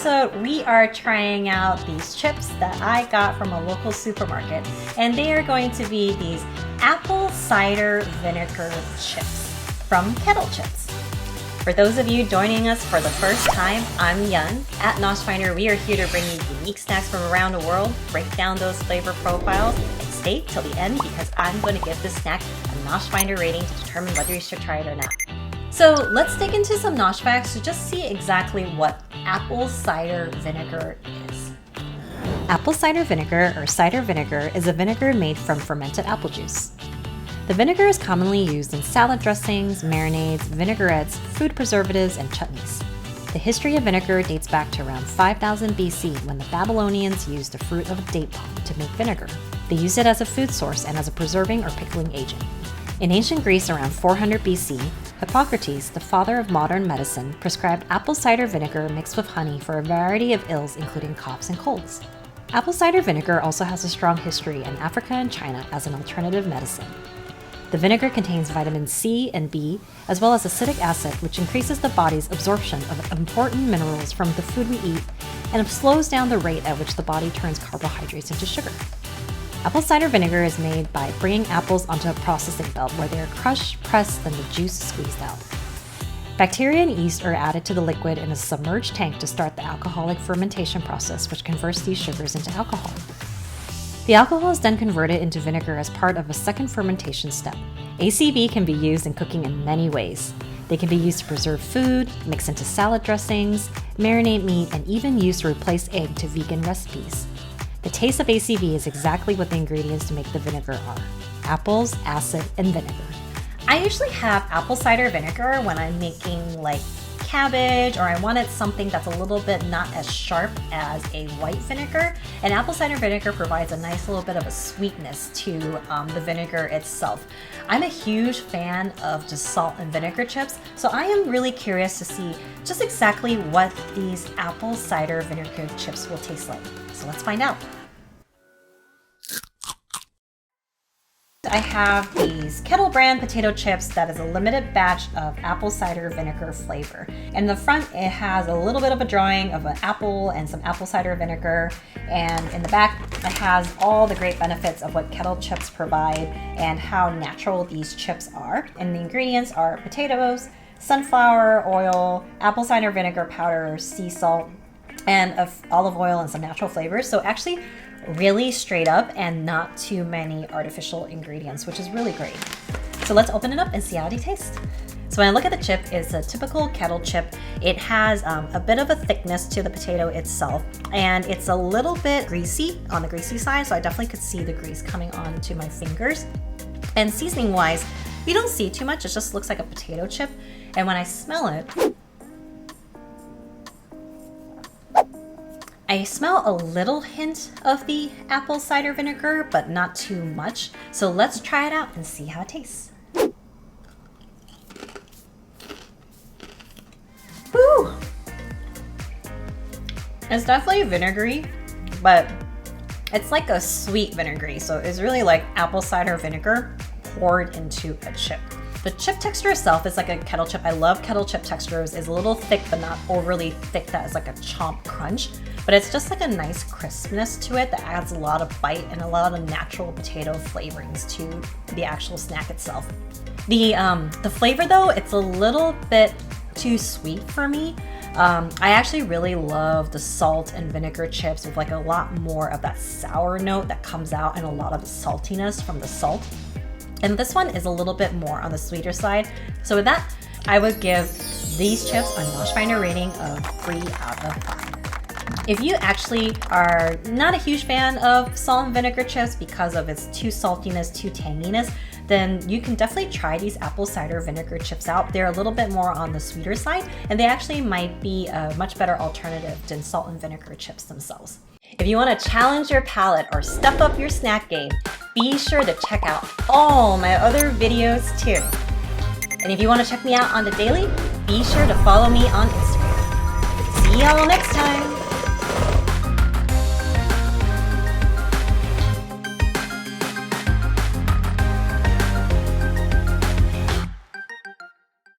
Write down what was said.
episode, we are trying out these chips that I got from a local supermarket, and they are going to be these apple cider vinegar chips from Kettle chips. For those of you joining us for the first time, I'm Yun. At NoshFinder, we are here to bring you unique snacks from around the world, break down those flavor profiles, and stay till the end because I'm going to give this snack a NoshFinder rating to determine whether you should try it or not. So let's dig into some Nosh facts to just see exactly what apple cider vinegar is. Apple cider vinegar, or cider vinegar, is a vinegar made from fermented apple juice. The vinegar is commonly used in salad dressings, marinades, vinaigrettes, food preservatives, and chutneys. The history of vinegar dates back to around 5000 BC when the Babylonians used the fruit of a date palm to make vinegar. They used it as a food source and as a preserving or pickling agent. In ancient Greece around 400 BC, Hippocrates, the father of modern medicine, prescribed apple cider vinegar mixed with honey for a variety of ills including coughs and colds. Apple cider vinegar also has a strong history in Africa and China as an alternative medicine. The vinegar contains vitamin C and B, as well as acetic acid, which increases the body's absorption of important minerals from the food we eat and slows down the rate at which the body turns carbohydrates into sugar. Apple cider vinegar is made by bringing apples onto a processing belt where they are crushed, pressed, then the juice squeezed out. Bacteria and yeast are added to the liquid in a submerged tank to start the alcoholic fermentation process, which converts these sugars into alcohol. The alcohol is then converted into vinegar as part of a second fermentation step. ACV can be used in cooking in many ways. They can be used to preserve food, mix into salad dressings, marinate meat, and even used to replace egg to vegan recipes. The taste of ACV is exactly what the ingredients to make the vinegar are: apples, acid, and vinegar. I usually have apple cider vinegar when I'm making like cabbage, or I wanted something that's a little bit not as sharp as a white vinegar. And apple cider vinegar provides a nice little bit of a sweetness to the vinegar itself. I'm a huge fan of just salt and vinegar chips, so I am really curious to see just exactly what these apple cider vinegar chips will taste like. So let's find out. I have these Kettle brand potato chips that is a limited batch of apple cider vinegar flavor. In the front, it has a little bit of a drawing of an apple and some apple cider vinegar. And in the back, it has all the great benefits of what Kettle chips provide and how natural these chips are. And the ingredients are potatoes, sunflower oil, apple cider vinegar powder, sea salt, and olive oil and some natural flavors. So actually really straight up and not too many artificial ingredients, which is really great. So let's open it up and see how they taste. So when I look at the chip, it's a typical Kettle chip. It has a bit of a thickness to the potato itself, and it's a little bit greasy on the greasy side, so I definitely could see the grease coming onto my fingers. And seasoning wise, you don't see too much, it just looks like a potato chip. And when I smell it, I smell a little hint of the apple cider vinegar, but not too much. So let's try it out and see how it tastes. Woo! It's definitely vinegary, but it's like a sweet vinegary. So it's really like apple cider vinegar poured into a chip. The chip texture itself is like a Kettle chip. I love Kettle chip textures. It's a little thick, but not overly thick that is like a chomp crunch. But it's just like a nice crispness to it that adds a lot of bite and a lot of natural potato flavorings to the actual snack itself. The flavor though, it's a little bit too sweet for me. I actually really love the salt and vinegar chips with like a lot more of that sour note that comes out and a lot of the saltiness from the salt. And this one is a little bit more on the sweeter side. So with that, I would give these chips a NoshFinder rating of 3 out of 5. If you actually are not a huge fan of salt and vinegar chips because of its too saltiness, too tanginess, then you can definitely try these apple cider vinegar chips out. They're a little bit more on the sweeter side, and they actually might be a much better alternative than salt and vinegar chips themselves. If you want to challenge your palate or step up your snack game, be sure to check out all my other videos too. And if you want to check me out on the daily, be sure to follow me on Instagram. See y'all next time.